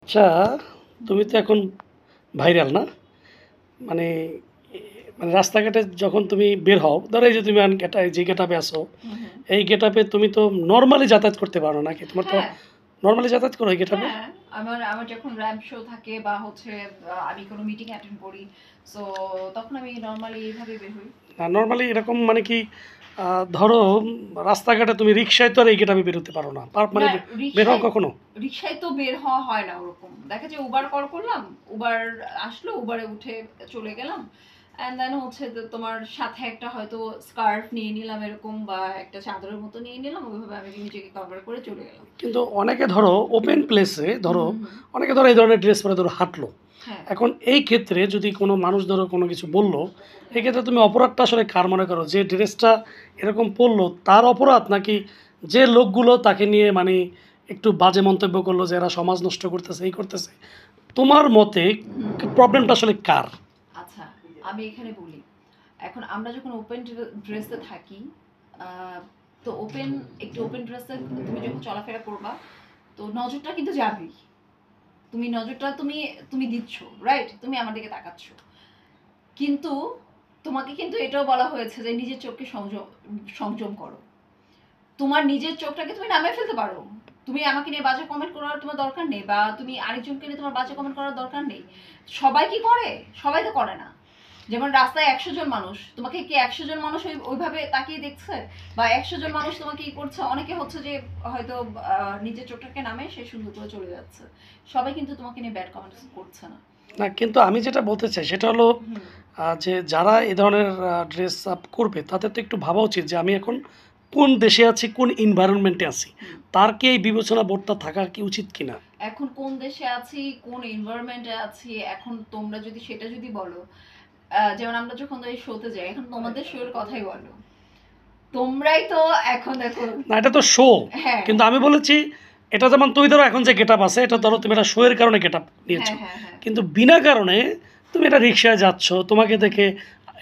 আচ্ছা, তুমি তো এখন ভাইরাল না? মানে মানে রাস্তাঘাটে যখন তুমি বের হও, ধরো এই যে তুমি যে গেটআপে আছো, হুম, হুম। এই গেটআপে তুমি তো নরমালি যাতায়াত করতে পারো নাকি? তোমার তো হ্যাঁ, নরমালি যাতায়াত করো এই গেটআপে? হ্যাঁ। আমার আমার যখন র‍্যাম্প শো থাকে বা হচ্ছে আমি কোনো মিটিং অ্যাটেন্ড করি, সো তখন আমি নরমালি এইভাবে বের হই। নরমালি এরকম মানে কি ধরো রাস্তাঘাটে তুমি রিক্সায় তো আর এই গেটআপে বের হতে পারো না। মানে না, বের হও রিক্সায় কখনো? রিক্সায় তো বের হওয়া হয় না ওরকম। দেখা যায় উবার কল করলাম, উবার আসলো, উবারে উঠে চলে গেলাম। অ্যান্ড দেন হচ্ছে তোমার সাথে একটা হয়তো স্কার্ফ নিয়ে নিলাম এরকম বা একটা চাদরের মতো নিয়ে নিলাম। ওইভাবে আমি নিজেকে কভার করে চলে গেলাম। কিন্তু অনেকে ধরো ওপেন প্লেসে ধরো হুম, হুম। অনেকে ধরো এই ধরনের ড্রেস পরে ধরো হাঁটলো। হ্যাঁ, এখন এই ক্ষেত্রে যদি কোনো মানুষ ধরো কোনো কিছু বলল, হ্যাঁ। এক্ষেত্রে তুমি অপরাধটা আসলে কার মনে করো? যে ড্রেসটা এরকম পরলো তার অপরাধ, নাকি যে লোকগুলো তাকে নিয়ে মানে একটু বাজে মন্তব্য করলো যে এরা সমাজ নষ্ট করতেছে, এই করতেছে? তোমার মতে হুম। প্রবলেমটা আসলে কার? আচ্ছা, আমি এখানে বলি। এখন আমরা যখন ওপেন ড্রেসে থাকি, আ তো একটু ওপেন ড্রেসে তুমি যখন চলাফেরা করবা, তো নজরটা কিন্তু যাবেই। নজরটা তুমি দিচ্ছ, রাইট? তুমি আমার দিকে তাকাচ্ছ। কিন্তু তোমাকে কিন্তু এটাও বলা হয়েছে যে নিজের চোখকে সংযম করো। তোমার নিজের চোখটাকে তুমি নামিয়ে ফেলতে পারো। তুমি আমাকে নিয়ে বাজে কমেন্ট করার তোমার দরকার নেই, বা তুমি আরেকজনকে নিয়ে তোমার বাজে কমেন্ট করার দরকার নেই। সবাই কি করে? সবাই তো করে না। যেমন রাস্তায় ১০০ জন মানুষ, তোমাকে কি ১০০ জন মানুষ ওইভাবে তাকিয়ে দেখছে? বা ১০০ জন মানুষ তোমাকে ই করছে? অনেকে হচ্ছে যে হয়তো নিজের চোখটাকে নামে সে সুন্দর করে চলে যাচ্ছে। সবাই কিন্তু তোমাকে নিয়ে ব্যাড কমেন্টস করছে না। না, কিন্তু আমি যেটা বলতে চাই সেটা হলো হুম, যে যারা এ ধরনের ড্রেস আপ করবে তাদের তো একটু ভাবা উচিত যে আমি এখন কোন দেশে আছি, কোন এনভায়রনমেন্টে আছি। হুম। তার কি এই বিবেচনা বোধটা থাকা কি উচিত কিনা? এখন কোন দেশে আছি, কোন এনভায়রনমেন্টে আছি, এখন তোমরা যদি সেটা যদি বলো, যেমন আমরা যখন এই শোতে যাই, এখন তোমাদের শোর কথাই বলো। তোমরাই তো এখন দেখো। না, এটা তো শো। হ্যাঁ, কিন্তু আমি বলেছি এটা যেমন তুমি ধরো এখন যে গেটআপ আছে এটা ধরো তুমি এটা শো এর কারণে গেটআপ নিয়েছো। হ্যাঁ, হ্যাঁ, হ্যাঁ। কিন্তু বিনা কারণে তুমি এটা রিক্সায় যাচ্ছ, তোমাকে দেখে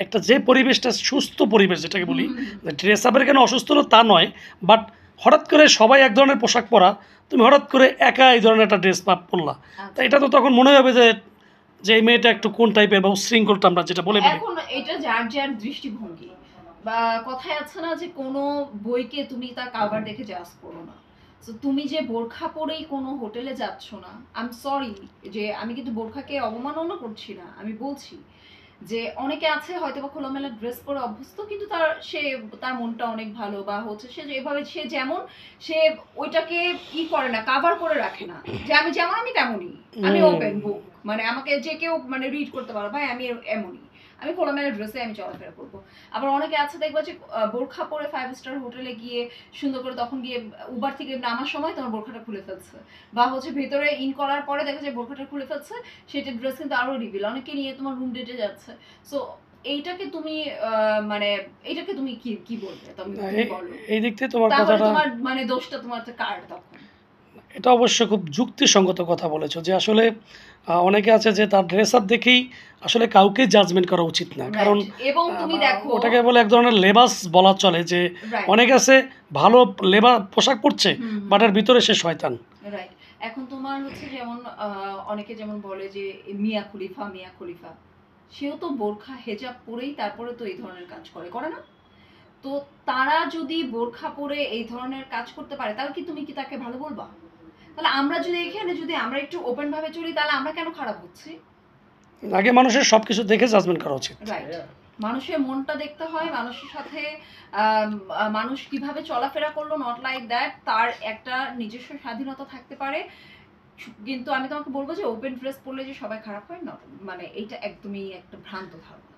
একটা যে পরিবেশটা সুস্থ পরিবেশ যেটাকে বলি, ড্রেস আপের কেন অসুস্থ হলো তা নয়, বাট হঠাৎ করে সবাই এক ধরনের পোশাক পরা, তুমি হঠাৎ করে একা এই ধরনের একটা ড্রেস আপ পরলা, তা আচ্ছা। এটা তো তখন মনে হবে যে যে এই মেয়েটা একটু কোন টাইপের বা উশৃঙ্খলটা আমরা যেটা বলে ফেলি। এখন এটা যার যার দৃষ্টিভঙ্গি, বা কথায় আছে না যে কোনো বইকে তুমি তার কাভার দেখে জাজ করো না। তো তুমি যে বোরখা পরেই কোনো হোটেলে যাচ্ছ না, আই এম সরি, যে আমি কিন্তু বোরখাকে অবমাননা করছি না, আমি বলছি যে অনেকে আছে হয়তো বা খোলামেলা ড্রেস পরে অভ্যস্ত, কিন্তু তার মনটা অনেক ভালো, বা হচ্ছে সে এভাবে সে যেমন সে ওইটাকে করে না, কাভার করে রাখে না, যে আমি যেমন আমি তেমনই, আমি হুম। ওপেন বুক, মানে আমাকে যে কেউ মানে রিড করতে পারো, ভাই আমি এমনই, আমি খোলামেলা ড্রেসে আমি চলাফেরা করবো। আবার অনেকে আছে দেখবা যে বোরখা পরে 5 স্টার হোটেলে গিয়ে সুন্দর করে, তখন গিয়ে উবার থেকে নামার সময় তোমার বোরখাটা খুলে ফেলছে, বা হচ্ছে ভেতরে ইন করার পরে দেখা যায় বোরখাটা খুলে ফেলছে, সেটা ড্রেস কিন্তু আরো রিভিল, অনেকে নিয়ে তোমার রুম ডেটে যাচ্ছে। সো এইটাকে তুমি মানে এইটাকে তুমি কি কি বলবে? তুমি না, তুমি বলো। এই দিক থেকে তোমার তাহলে কথাটা, তোমার মানে দোষটা তোমার কার তখন? এটা অবশ্য খুব যুক্তিসঙ্গত কথা বলেছো যে আসলে অনেকে আছে যে তার ড্রেস আপ দেখেই আসলে কাউকে জাজমেন্ট করা উচিত না, কারণ রাইট। এবং তুমি দেখো, ওটাকে বলে এক ধরনের লেবাস বলা চলে যে রাইট, অনেকে আছে ভালো পোশাক পরছে, বাট এর ভিতরে সে শয়তান। রাইট। এখন তোমার হচ্ছে যেমন অনেকে যেমন বলে যে মিয়া খলিফা, সেও তো বোরখা হেজাব পরেই তারপরে তো এই ধরনের কাজ করে না? তো তারা যদি বোরখা পরে এই ধরনের কাজ করতে পারে, তাহলে কি তুমি কি তাকে ভালো বলবা? তাহলে আমরা যদি এখানে যদি আমরা একটু ওপেন ভাবে চলি, তাহলে আমরা কেন খারাপ হচ্ছি? আগে মানুষের সবকিছু দেখে জাজমেন্ট করা উচিত। রাইট। মানুষের মনটা দেখতে হয়, মানুষের সাথে মানুষ কিভাবে চলাফেরা করলো, নট লাইক দ্যাট তার একটা নিজস্ব স্বাধীনতা থাকতে পারে। কিন্তু আমি তোমাকে বলবো যে ওপেন ড্রেস পরলে যে সবাই খারাপ হয় না, মানে এইটা একদমই একটা ভ্রান্ত ধারণা।